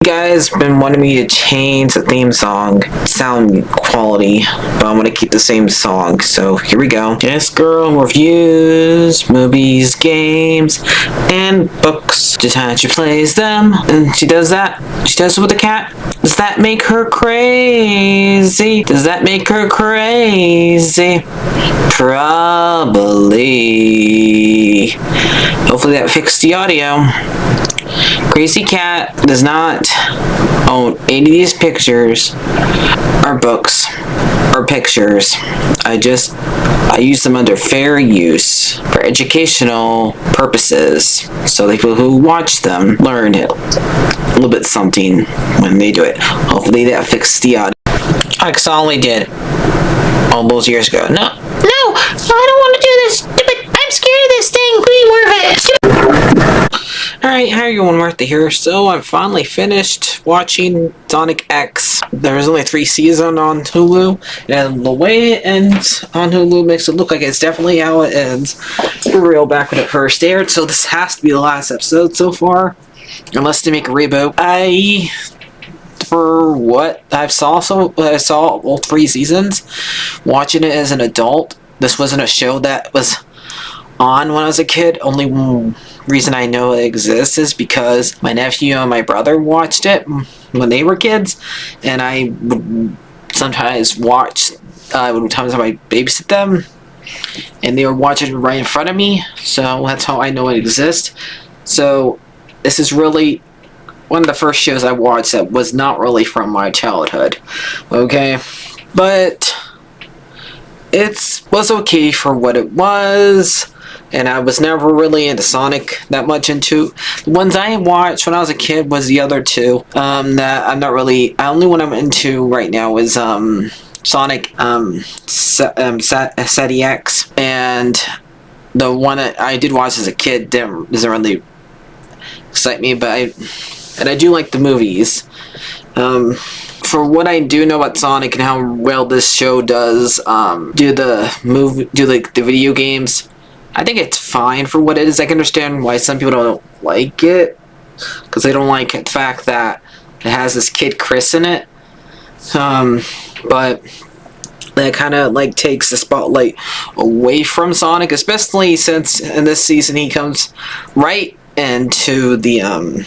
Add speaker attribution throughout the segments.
Speaker 1: You guys been wanting me to change the theme song sound quality, but I'm gonna keep the same song, so here we go. This girl reviews movies, games, and books. Just how she plays them, and she does that. She does it with the cat. Does that make her crazy? Does that make her crazy? Probably. Hopefully that fixed the audio. Crazy Cat does not own any of these pictures or books or pictures. I use them under fair use for educational purposes, so the people who watch them learn a little bit something when they do it. Hopefully that fixed the audio. I only did all those years ago. No, I don't want to do this. I'm scared of this thing. Alright, how are you, Martha here? So I finally finished watching Sonic X. There's only 3 seasons on Hulu, and the way it ends on Hulu makes it look like it's definitely how it ends for real back when it first aired, so this has to be the last episode so far, unless they make a reboot. For what I saw all 3 seasons. Watching it as an adult, this wasn't a show that was on when I was a kid. Only reason I know it exists is because my nephew and my brother watched it when they were kids, and I would sometimes watch. Sometimes I might babysit them, and they were watching it right in front of me. So that's how I know it exists. So this is really one of the first shows I watched that was not really from my childhood. Okay, but it was okay for what it was. And I was never really into Sonic that much into. The ones I watched when I was a kid was the other 2. That I'm not really. The only one I'm into right now is Sonic SETI X, and the one that I did watch as a kid doesn't really excite me. But I do like the movies. For what I do know about Sonic and how well this show does, do the video games. I think it's fine for what it is. I can understand why some people don't like it, because they don't like the fact that it has this kid Chris in it. But that kind of takes the spotlight away from Sonic, especially since in this season he comes right into the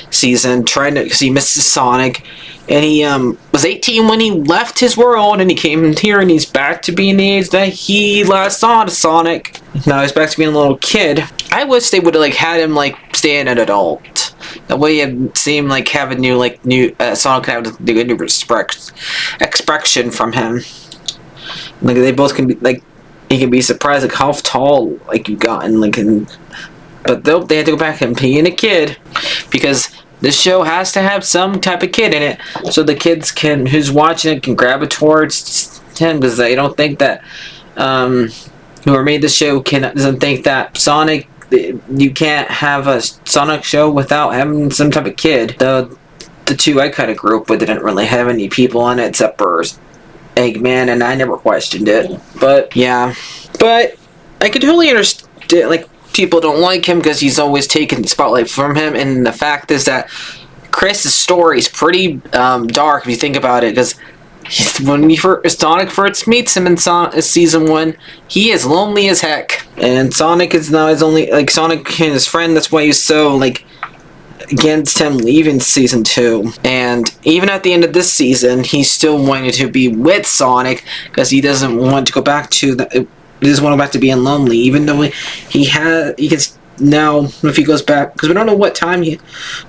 Speaker 1: season because he misses Sonic. And he was 18 when he left his world, and he came here, and he's back to being the age that he last saw Sonic. Now he's back to being a little kid. I wish they would have had him stay an adult. That way it seemed have a new Sonic can have a new expression from him. They both can be he can be surprised how tall you've gotten but they had to go back and being a kid because this show has to have some type of kid in it, so the kids who's watching it can gravitate towards him, because they don't think that whoever made the show doesn't think that Sonic, you can't have a Sonic show without having some type of kid. The 2 I kind of grew up with didn't really have any people in it except for Eggman, and I never questioned it. But yeah, but I could totally understand people don't like him because he's always taken the spotlight from him, and the fact is that Chris's story is pretty dark if you think about it, because when Sonic first meets him in season 1, he is lonely as heck, and Sonic is now his only Sonic and his friend. That's why he's so against him leaving season 2, and even at the end of this season he's still wanting to be with Sonic because he doesn't want to go back to he doesn't want to go back to being lonely, even though he can now, if he goes back, because we don't know what time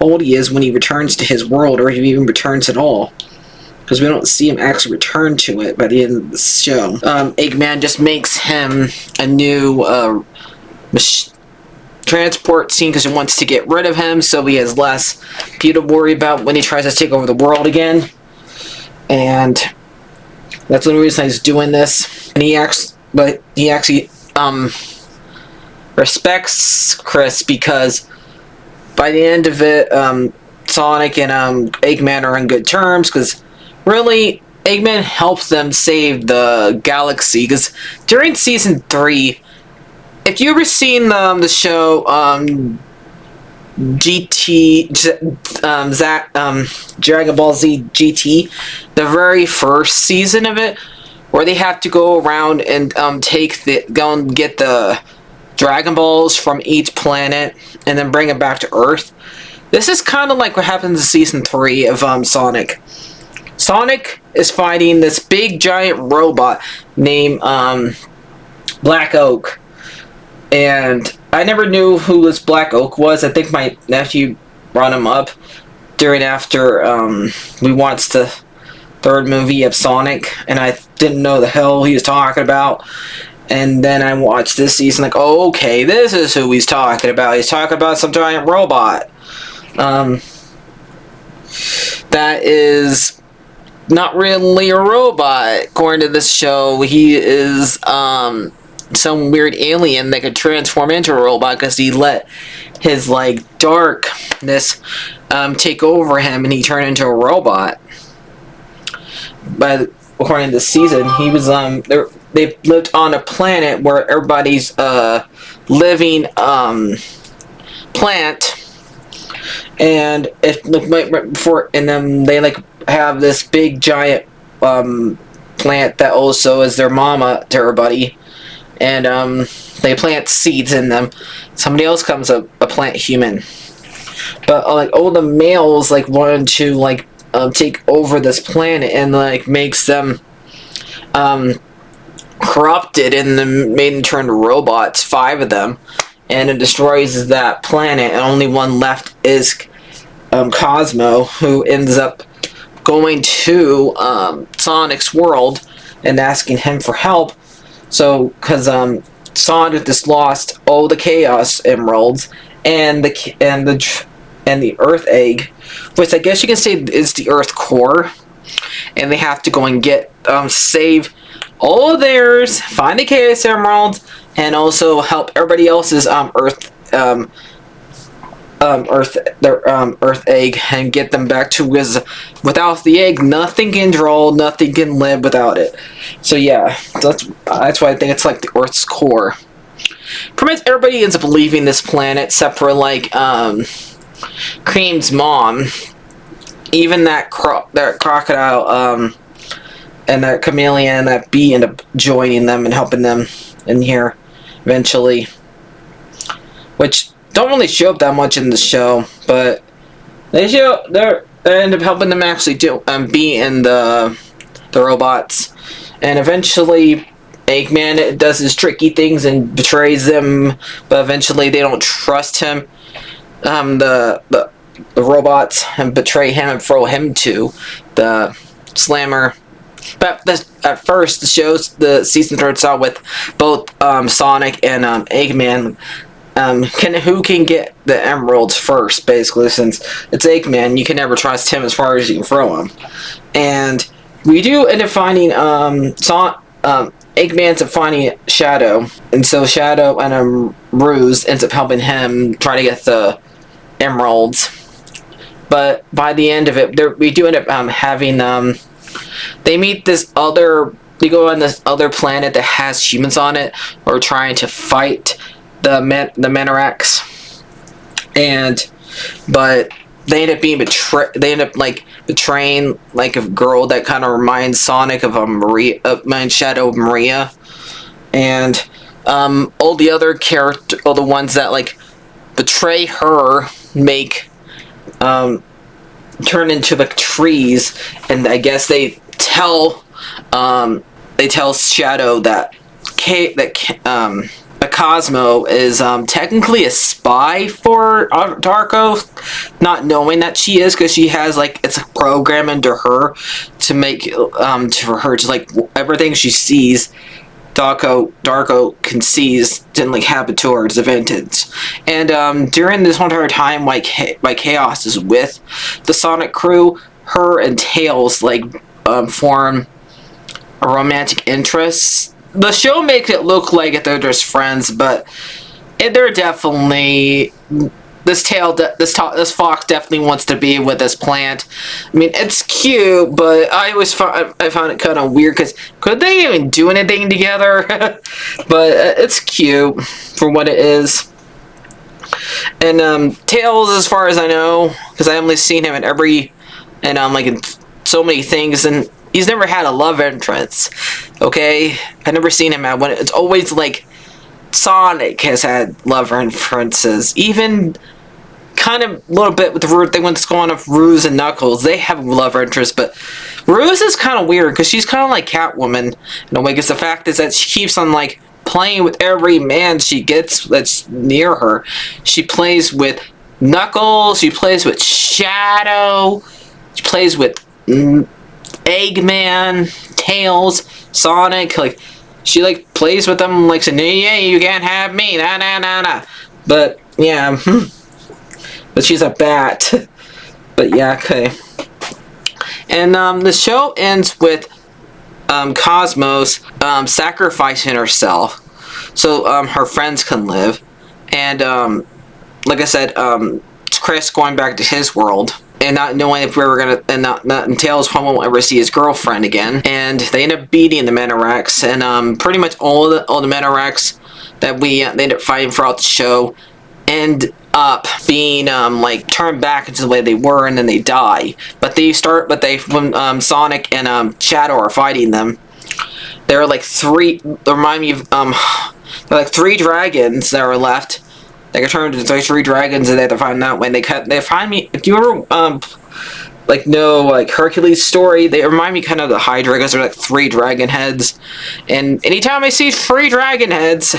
Speaker 1: old he is when he returns to his world, or if he even returns at all, because we don't see him actually return to it by the end of the show. Eggman just makes him a new transport scene because he wants to get rid of him, so he has less people to worry about when he tries to take over the world again, and that's the reason he's doing this. And he actually respects Chris, because by the end of it, Sonic and Eggman are on good terms, because really Eggman helps them save the galaxy, because during season 3, if you ever seen the show Dragon Ball Z GT, the very first season of it, where they have to go around and go and get the Dragon Balls from each planet and then bring it back to Earth. This is kind of like what happens in season 3 of Sonic. Sonic is fighting this big giant robot named Black Oak. And I never knew who this Black Oak was. I think my nephew brought him up after we watched the third movie of Sonic, and I didn't know the hell he was talking about. And then I watched this season, like, oh, okay, this is who he's talking about. He's talking about some giant robot. That is not really a robot, according to this show. He is some weird alien that could transform into a robot because he let his like darkness take over him and he turned into a robot. But according to this season, he was they lived on a planet where everybody's living plant, and then they like have this big giant plant that also is their mama to everybody. And they plant seeds in them. Somebody else comes up, a plant human. But like all the males like wanted to like take over this planet and like makes them corrupted and then made them turn to robots, 5 of them, and it destroys that planet. And only one left is Cosmo, who ends up going to Sonic's world and asking him for help. So, because Sonic just lost all the Chaos Emeralds and the Earth Egg, which I guess you can say is the Earth core, and they have to go and get save all of theirs, find the Chaos Emeralds, and also help everybody else's Earth egg and get them back to, because without the egg, nothing can draw, nothing can live without it. So yeah, that's why I think it's like the Earth's core. Pretty much everybody ends up leaving this planet except for like Cream's mom. Even that crocodile and that chameleon and that bee end up joining them and helping them in here eventually, which don't really show up that much in the show, but they end up helping them actually be in the robots. And eventually Eggman does his tricky things and betrays them, but eventually they don't trust him, the robots, and betray him and throw him to the slammer. But at first the season starts out with both Sonic and Eggman who can get the emeralds first, basically, since it's Eggman. You can never trust him as far as you can throw him. And we do end up finding Eggman's up finding Shadow, and so Shadow and Ruse ends up helping him try to get the emeralds. But by the end of it, we do end up having they meet this other. They go on this other planet that has humans on it, or trying to fight the Menarax, but they end up being betrayed. They end up like betraying like a girl that kind of reminds Sonic of Maria, Shadow of Maria, and all the other all the ones that like betray her make turn into the trees, and I guess they tell Shadow that Cosmo is technically a spy for Darko, not knowing that she is, because she has like it's a program into her to make for her to like everything she sees. Darko can sees didn't like happen to her as a vintage. And during this whole entire time, like Chaos is with the Sonic crew, her and Tails like form a romantic interest. The show makes it look like they're just friends, but they're definitely this fox definitely wants to be with this plant. I mean, it's cute, but I found it kind of weird, because could they even do anything together? But it's cute for what it is. And Tails, as far as I know, because I only seen him in like in so many things, and he's never had a love entrance. Okay, I never seen him at one. It's always like Sonic has had love entrances, even kind of a little bit with the weird thing what's going on with Ruse and Knuckles. They have love interest, but Ruse is kind of weird because she's kind of like Catwoman in a way. Because the fact is that she keeps on like playing with every man she gets that's near her. She plays with Knuckles. She plays with Shadow. She plays with Eggman, Tails, Sonic. Like she like plays with them like saying, "Yeah, you can't have me." Nah, nah, nah, nah. But yeah. But she's a bat. But yeah, okay. And the show ends with Cosmos sacrificing herself so her friends can live. And like I said, Chris going back to his world and not knowing if we were gonna, and and Tails won't ever see his girlfriend again. And they end up beating the Menarax, and pretty much all the Menarax that they end up fighting throughout the show end up being like turned back into the way they were, and then they die. But when Sonic and Shadow are fighting them, there are like three. They remind me of there are like three dragons that are left. They can turn into three dragons, and they have to find out when they find me. If you ever know like Hercules' story, they remind me kind of the Hydra because they're like three dragon heads. And anytime I see three dragon heads,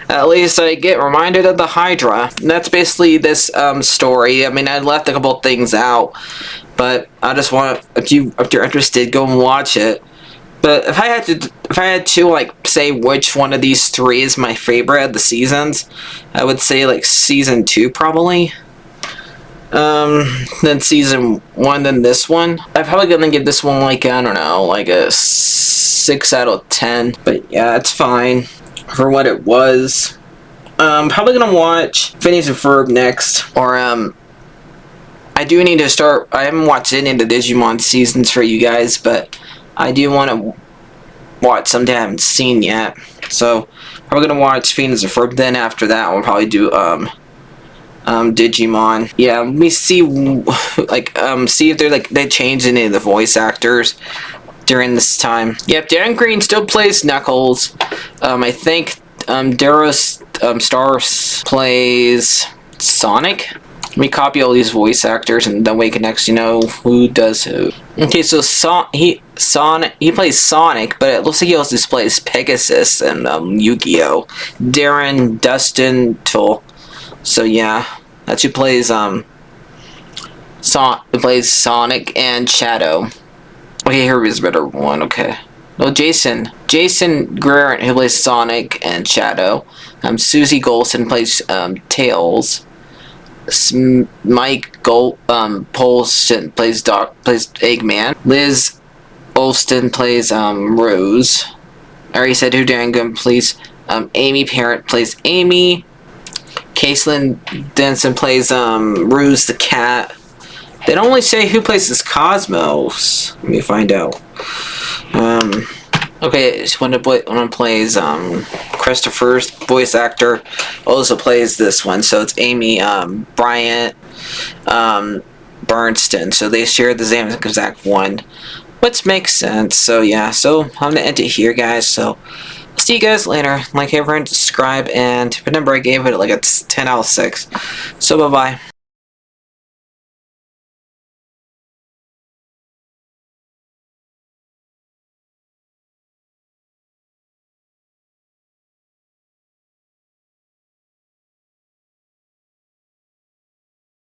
Speaker 1: at least I get reminded of the Hydra. And that's basically this story. I mean, I left a couple things out, but I just want, if you're interested, go and watch it. But if I had to like say which one of these three is my favorite of the seasons, I would say like season 2 probably. Then season 1, then this one. I'm probably gonna give this one like, I don't know, like a 6 out of 10. But yeah, it's fine for what it was. Probably gonna watch Phineas and Ferb next, or I do need to start. I haven't watched any of the Digimon seasons for you guys, but I do want to watch something I haven't seen yet. So probably gonna watch Phineas and Ferb. Then after that, we'll probably do Digimon. Yeah, let me see see if they changed any of the voice actors during this time. Yep, Dan Green still plays Knuckles. I think Daros Stars plays Sonic. Let me copy all these voice actors, and that way you can actually know who does who. Okay, so he plays Sonic, but it looks like he also plays Pegasus and Yu-Gi-Oh! Darren Dustin Tull. So yeah, that's who plays plays Sonic and Shadow. Okay, here is a better one. Okay, no, Jason Guerin, who plays Sonic and Shadow. Susie Golson plays Tails. Mike Polston plays Eggman. Liz Olston plays Rose. I already said who Dangan plays. Amy Parent plays Amy. Caitlin Denson plays Ruse the cat. They don't really say who plays this Cosmos. Let me find out. Okay, so one plays Christopher's voice actor also plays this one, so it's Amy Bryant Bernstein. So they share the same exact one, which makes sense. So yeah, so I'm gonna end it here, guys. So see you guys later. Like, everyone, subscribe, and remember I gave it like a 10 out of 6. So bye bye.